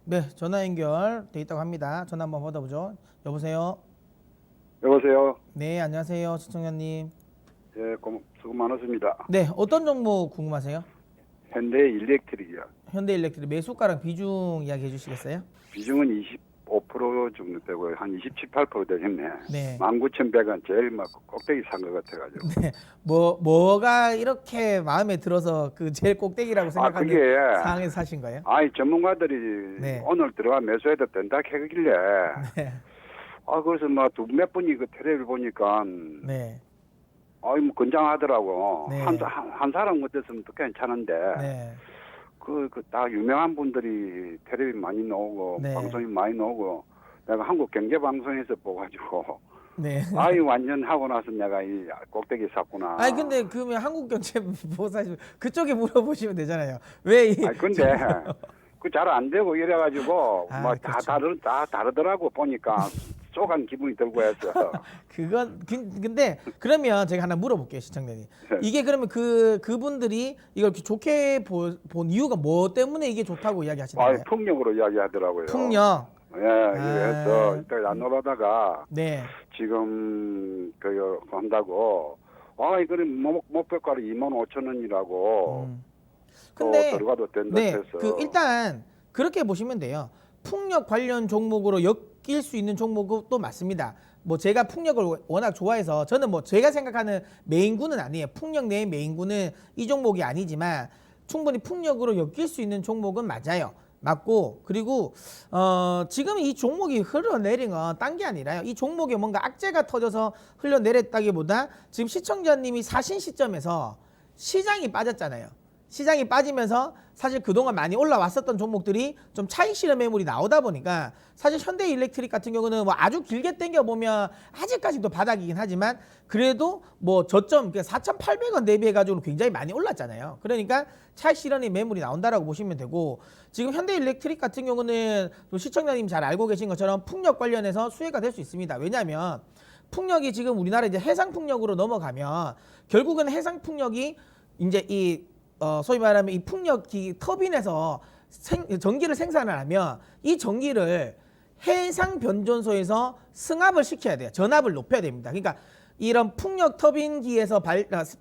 네, 전화 연결돼 있다고 합니다. 전화 한번 받아보죠. 여보세요. 여보세요. 네, 안녕하세요, 시청자님. 예, 수고 많으십니다. 네, 어떤 종목 궁금하세요? 현대 일렉트릭이요. 현대일렉트릭 매수가랑 비중 이야기해 주시겠어요? 비중은 25% 정도 되고요. 한 27, 8% 되겠네. 네. 19,100원 제일 막 꼭대기 산 것 같아가지고. 네, 뭐가 이렇게 마음에 들어서 그 제일 꼭대기라고 생각하는 그게, 상황에서 사신 거예요? 아이, 전문가들이 네. 오늘 들어가 매수해도 된다 하길래, 네, 그래서 몇 분이 그 텔레비를 보니까, 네, 뭐 건장하더라고. 네. 한 사람 같았으면 또 괜찮은데, 네, 딱 유명한 분들이 텔레비 많이 나오고, 네. 방송이 많이 나오고, 내가 한국 경제방송에서 보가지고, 네. 완전 하고 나서 내가 이 꼭대기 샀구나. 아니 근데 그러면 한국경제보사실 그쪽에 물어보시면 되잖아요. 왜 이? 근데 그 잘 안 되고 이래가지고 그렇죠. 다 다르더라고 보니까 쪼간 기분이 들고 해서. 그건 근데 그러면 제가 하나 물어볼게요, 시청자님. 이게 그러면 그분들이 이걸 이렇게 좋게 본 이유가 뭐 때문에 이게 좋다고 이야기하시는 거예요? 폭력으로 이야기하더라고요. 풍력. 예, 그래서 일단 안 놀아다가 네. 지금 그 한다고. 이거는 목표가를 25,000원이라고. 또 근데 들어가도 된다 네, 해서. 일단 그렇게 보시면 돼요. 풍력 관련 종목으로 엮일 수 있는 종목도 맞습니다. 뭐 제가 풍력을 워낙 좋아해서 저는 뭐 제가 생각하는 메인구는 아니에요. 풍력 내의 메인구는 이 종목이 아니지만 충분히 풍력으로 엮일 수 있는 종목은 맞아요. 맞고 그리고 지금 이 종목이 흘러내린 건 딴 게 아니라요. 이 종목에 뭔가 악재가 터져서 흘러내렸다기보다 지금 시청자님이 사신 시점에서 시장이 빠졌잖아요. 시장이 빠지면서 사실 그동안 많이 올라왔었던 종목들이 좀 차익 실현 매물이 나오다 보니까 사실 현대일렉트릭 같은 경우는 뭐 아주 길게 당겨보면 아직까지도 바닥이긴 하지만 그래도 뭐 저점 4,800원 대비해가지고 굉장히 많이 올랐잖아요. 그러니까 차익 실현의 매물이 나온다라고 보시면 되고 지금 현대일렉트릭 같은 경우는 또 시청자님 잘 알고 계신 것처럼 풍력 관련해서 수혜가 될 수 있습니다. 왜냐하면 풍력이 지금 우리나라 이제 해상 풍력으로 넘어가면 결국은 해상 풍력이 이제 소위 말하면 이 풍력기 터빈에서 전기를 생산을 하면 이 전기를 해상 변전소에서 승합을 시켜야 돼요. 전압을 높여야 됩니다. 그러니까 이런 풍력 터빈기에서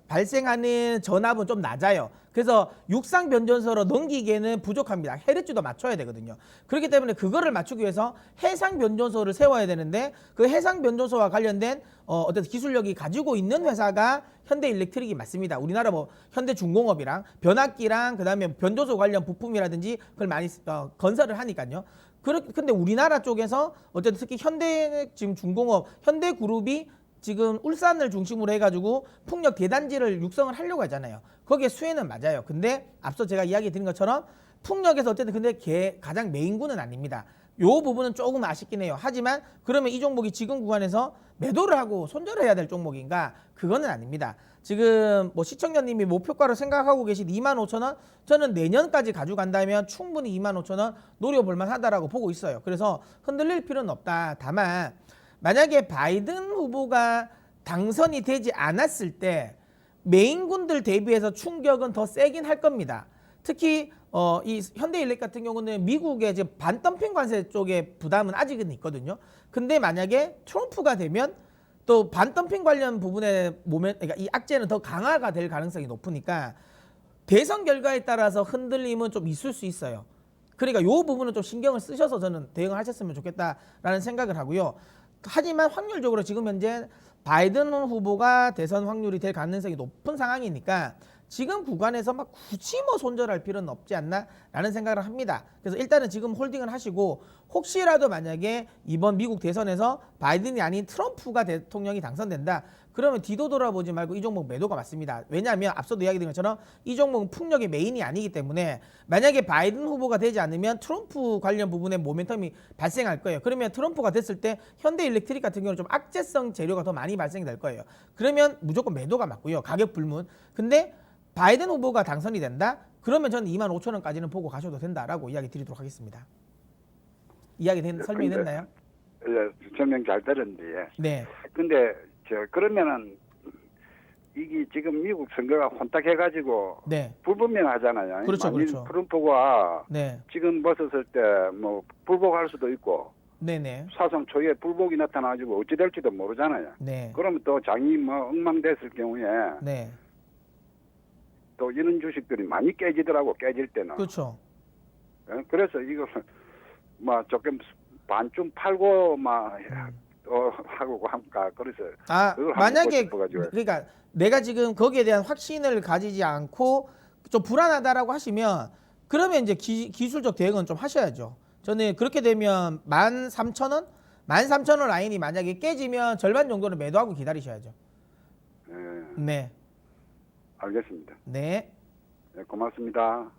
발생하는 전압은 좀 낮아요. 그래서 육상 변전소로 넘기기에는 부족합니다. 헤르츠도 맞춰야 되거든요. 그렇기 때문에 그거를 맞추기 위해서 해상 변전소를 세워야 되는데 그 해상 변전소와 관련된 어떤 기술력이 가지고 있는 회사가 현대일렉트릭이 맞습니다. 우리나라 뭐 현대중공업이랑 변압기랑 그다음에 변조소 관련 부품이라든지 그걸 많이 건설을 하니까요. 근데 우리나라 쪽에서 어쨌든 특히 현대 지금 중공업 현대그룹이 지금 울산을 중심으로 해가지고 풍력 대단지를 육성을 하려고 하잖아요. 거기에 수혜는 맞아요. 근데 앞서 제가 이야기 드린 것처럼 풍력에서 어쨌든 근데 가장 메인구는 아닙니다. 요 부분은 조금 아쉽긴 해요. 하지만 그러면 이 종목이 지금 구간에서 매도를 하고 손절을 해야 될 종목인가? 그거는 아닙니다. 지금 뭐 시청자님이 목표가로 생각하고 계신 25,000원 저는 내년까지 가져간다면 충분히 25,000원 노려볼 만하다라고 보고 있어요. 그래서 흔들릴 필요는 없다. 다만 만약에 바이든 후보가 당선이 되지 않았을 때 메인군들 대비해서 충격은 더 세긴 할 겁니다. 특히 이 현대일렉 같은 경우는 미국의 지금 반덤핑 관세 쪽에 부담은 아직은 있거든요. 근데 만약에 트럼프가 되면 또 반덤핑 관련 부분에 그러니까 이 악재는 더 강화가 될 가능성이 높으니까 대선 결과에 따라서 흔들림은 좀 있을 수 있어요. 그러니까 이 부분은 좀 신경을 쓰셔서 저는 대응을 하셨으면 좋겠다라는 생각을 하고요. 하지만 확률적으로 지금 현재 바이든 후보가 대선 확률이 될 가능성이 높은 상황이니까 지금 구간에서 막 굳이 뭐 손절할 필요는 없지 않나라는 생각을 합니다. 그래서 일단은 지금 홀딩을 하시고 혹시라도 만약에 이번 미국 대선에서 바이든이 아닌 트럼프가 대통령이 당선된다. 그러면 뒤도 돌아보지 말고 이 종목 매도가 맞습니다. 왜냐하면 앞서도 이야기드린 것처럼 이 종목은 풍력의 메인이 아니기 때문에 만약에 바이든 후보가 되지 않으면 트럼프 관련 부분에 모멘텀이 발생할 거예요. 그러면 트럼프가 됐을 때 현대일렉트릭 같은 경우는 좀 악재성 재료가 더 많이 발생이 될 거예요. 그러면 무조건 매도가 맞고요. 가격 불문. 근데 바이든 후보가 당선이 된다? 그러면 저는 25,000원까지는 보고 가셔도 된다라고 이야기 드리도록 하겠습니다. 설명이 됐나요? 예, 설명 잘 들었는데. 네. 근데 그러면은 이게 지금 미국 선거가 혼탁해가지고 네. 불분명하잖아요. 그렇죠, 만일 그렇죠. 트럼프가 네. 지금 벗었을 때 뭐 불복할 수도 있고 네네. 사상 초유의 불복이 나타나가지고 어찌 될지도 모르잖아요. 네. 그러면 또 장이 뭐 엉망됐을 경우에 네. 또 이런 주식들이 많이 깨지더라고 깨질 때는. 그렇죠. 예? 그래서 이것을 막 조금 반쯤 팔고 막 하고 함까 그래서 아, 그걸 한번 만약에 보고 싶어가지고요. 그러니까 내가 지금 거기에 대한 확신을 가지지 않고 좀 불안하다라고 하시면 그러면 이제 기술적 대응은 좀 하셔야죠. 저는 그렇게 되면 13,000원? 13,000원 라인이 만약에 깨지면 절반 정도는 매도하고 기다리셔야죠. 예, 네. 알겠습니다. 네. 예, 고맙습니다.